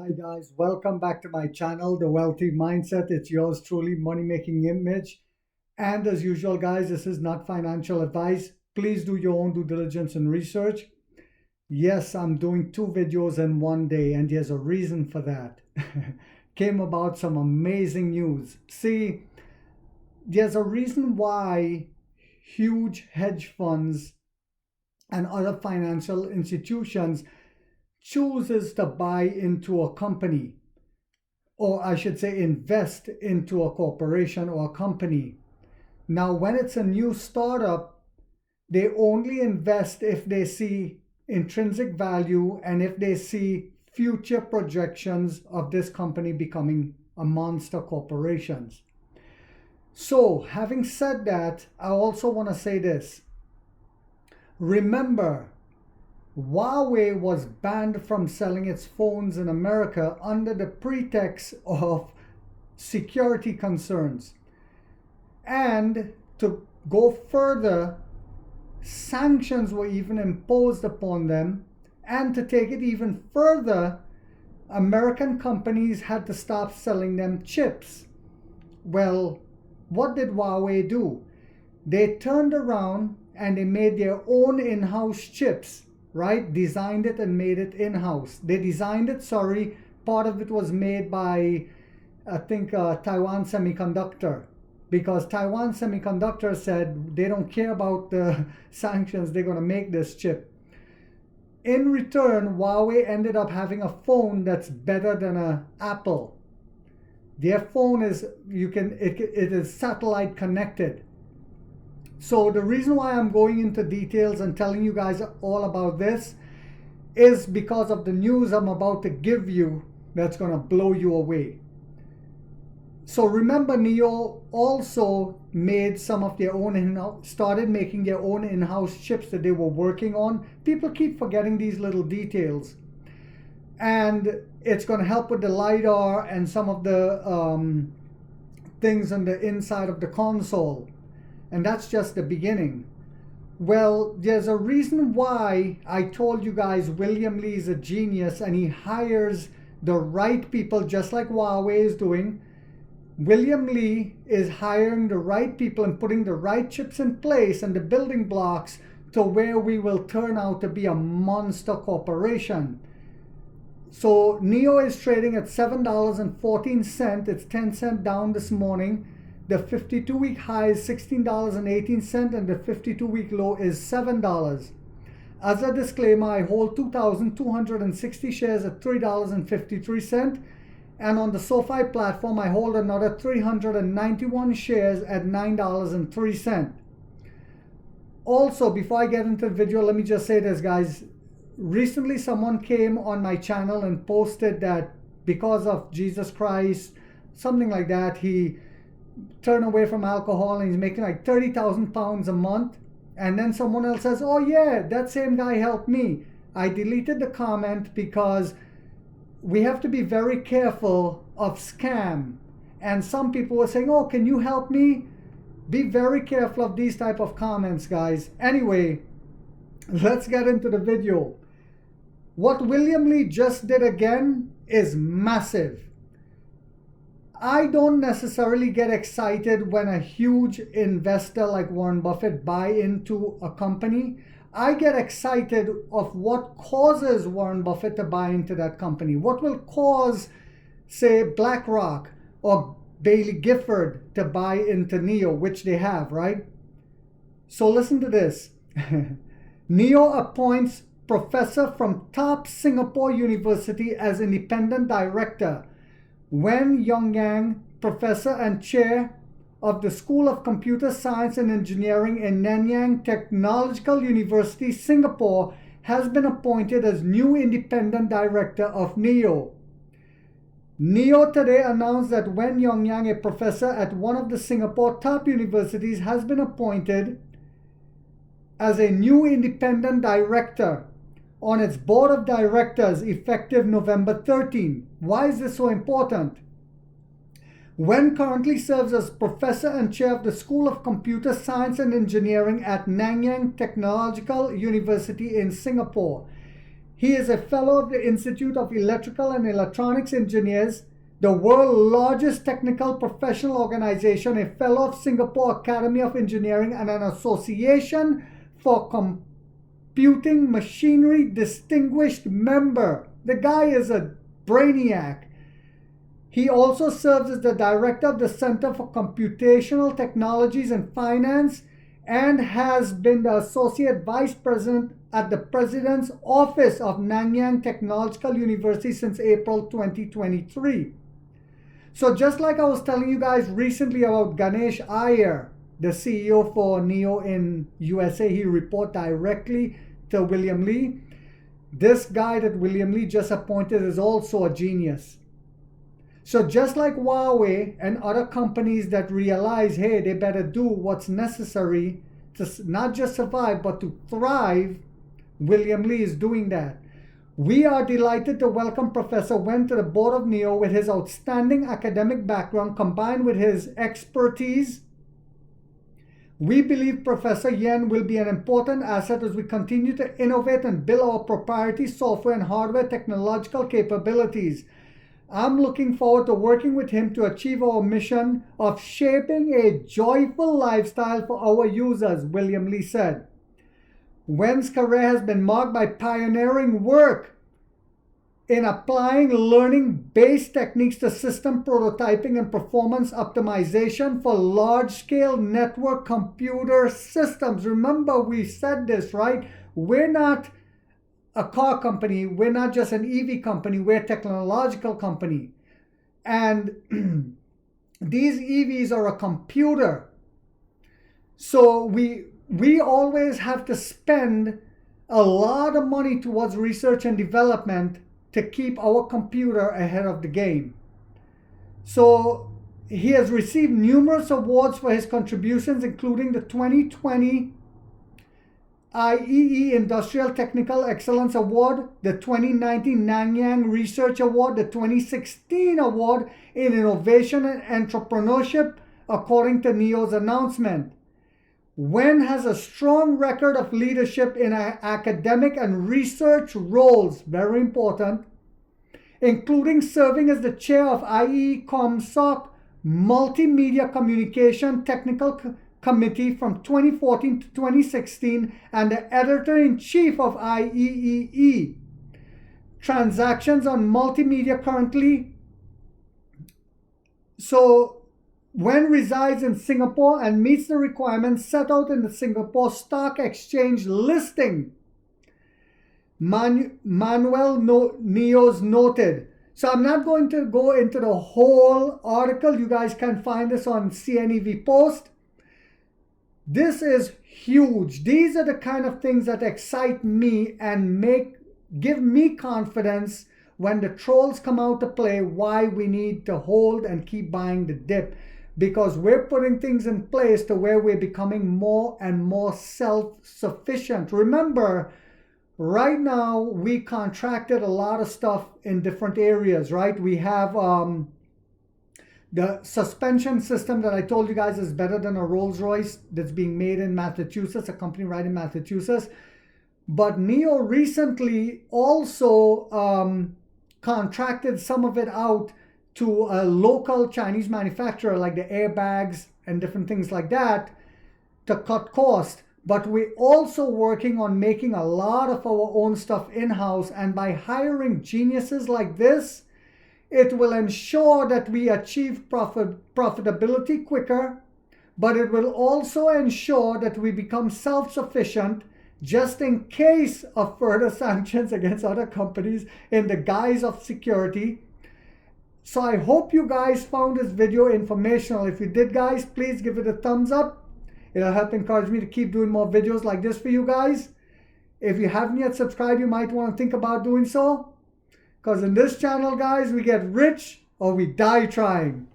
Hi guys, welcome back to my channel, The Wealthy Mindset. It's yours truly, Money Making Image. And as usual, guys, this is not financial advice. Please do your own due diligence and research. Yes, I'm doing two videos in one day, and there's a reason for that. Came about some amazing news. See, there's a reason why huge hedge funds and other financial institutions chooses to buy into a company, or I should say invest into a corporation or a company. Now, when it's a new startup, they only invest if they see intrinsic value and if they see future projections of this company becoming a monster corporation. So, having said that, I also want to say this. Remember, Huawei was banned from selling its phones in America under the pretext of security concerns. And to go further, sanctions were even imposed upon them. And to take it even further, American companies had to stop selling them chips. Well, what did Huawei do? They turned around and they made their own in-house chips, right? Designed it and made it in-house. They designed it, sorry, part of it was made by, I think, Taiwan Semiconductor, because Taiwan Semiconductor said they don't care about the sanctions, they're going to make this chip. In return, Huawei ended up having a phone that's better than an Apple. Their phone is, it is satellite connected. So the reason why I'm going into details and telling you guys all about this is because of the news I'm about to give you that's going to blow you away. So remember, Nio also made some of their own, started making their own in-house chips that they were working on. People keep forgetting these little details. And it's going to help with the LiDAR and some of the things on the inside of the console. And that's just the beginning. Well, there's a reason why I told you guys William Lee is a genius and he hires the right people, just like Huawei is doing. William Lee is hiring the right people and putting the right chips in place and the building blocks to where we will turn out to be a monster corporation. So Nio is trading at $7.14. It's 10 cents down this morning. The 52-week high is $16.18 and the 52-week low is $7. As a disclaimer, I hold 2,260 shares at $3.53. And on the SoFi platform, I hold another 391 shares at $9.03. Also, before I get into the video, let me just say this, guys. Recently, someone came on my channel and posted that because of Jesus Christ, something like that, he turned away from alcohol and he's making like 30,000 pounds a month. And then someone else says, oh yeah, that same guy helped me. I deleted the comment because we have to be very careful of scam. And some people were saying, oh, can you help me? Be very careful of these type of comments, guys. Anyway, let's get into the video. What William Lee just did again is massive. I don't necessarily get excited when a huge investor like Warren Buffett buy into a company. I get excited of what causes Warren Buffett to buy into that company. What will cause, say, BlackRock or Bailey Gifford to buy into Nio, which they have, right? So listen to this. Nio appoints professor from top Singapore University as independent director. Wen Yongyang, professor and chair of the School of Computer Science and Engineering in Nanyang Technological University, Singapore, has been appointed as new independent director of Nio. Nio today announced that Wen Yongyang, a professor at one of the Singapore top universities, has been appointed as a new independent director on its board of directors effective November 13. Why is this so important? Wen currently serves as professor and chair of the School of Computer Science and Engineering at Nanyang Technological University in Singapore. He is a fellow of the Institute of Electrical and Electronics Engineers, the world's largest technical professional organization, a fellow of Singapore Academy of Engineering, and an Association for Computing Machinery distinguished member. The guy is a brainiac. He also serves as the director of the Center for Computational Technologies and Finance and has been the associate vice president at the president's office of Nanyang Technological University since April 2023. So just like I was telling you guys recently about Ganesh Iyer, the CEO for NIO in USA, he report directly to William Lee. This guy that William Lee just appointed is also a genius. So just like Huawei and other companies that realize, hey, they better do what's necessary to not just survive, but to thrive, William Lee is doing that. We are delighted to welcome Professor Wen to the board of NIO with his outstanding academic background combined with his expertise. We believe Professor Yen will be an important asset as we continue to innovate and build our proprietary software and hardware technological capabilities. I'm looking forward to working with him to achieve our mission of shaping a joyful lifestyle for our users, William Lee said. Wen's career has been marked by pioneering work in applying learning-based techniques to system prototyping and performance optimization for large-scale network computer systems. Remember, we said this, right? We're not a car company. We're not just an EV company. We're a technological company. And these EVs are a computer. So we always have to spend a lot of money towards research and development to keep our computer ahead of the game. So he has received numerous awards for his contributions, including the 2020 IEE Industrial Technical Excellence Award, the 2019 Nanyang Research Award, the 2016 Award in Innovation and Entrepreneurship, according to NIO's announcement. Wen has a strong record of leadership in academic and research roles, very important, including serving as the chair of IEE ComSoc Multimedia Communication Technical Committee from 2014 to 2016 and the editor-in-chief of IEEE. Transactions on multimedia currently. So Wen resides in Singapore and meets the requirements set out in the Singapore Stock Exchange listing. Manuel Neos noted. So I'm not going to go into the whole article. You guys can find this on CNEV Post. This is huge. These are the kind of things that excite me and give me confidence when the trolls come out to play, why we need to hold and keep buying the dip. Because we're putting things in place to where we're becoming more and more self-sufficient. Remember, right now we contracted a lot of stuff in different areas, right? We have the suspension system that I told you guys is better than a Rolls-Royce that's being made in Massachusetts, a company right in Massachusetts. But NIO recently also contracted some of it out to a local Chinese manufacturer, like the airbags and different things like that, to cut cost. But we're also working on making a lot of our own stuff in-house, and by hiring geniuses like this, it will ensure that we achieve profitability quicker, but it will also ensure that we become self-sufficient just in case of further sanctions against other companies in the guise of security. So I hope you guys found this video informational. If you did, guys, please give it a thumbs up. It'll help encourage me to keep doing more videos like this for you guys. If you haven't yet subscribed, you might want to think about doing so. Because in this channel, guys, we get rich or we die trying.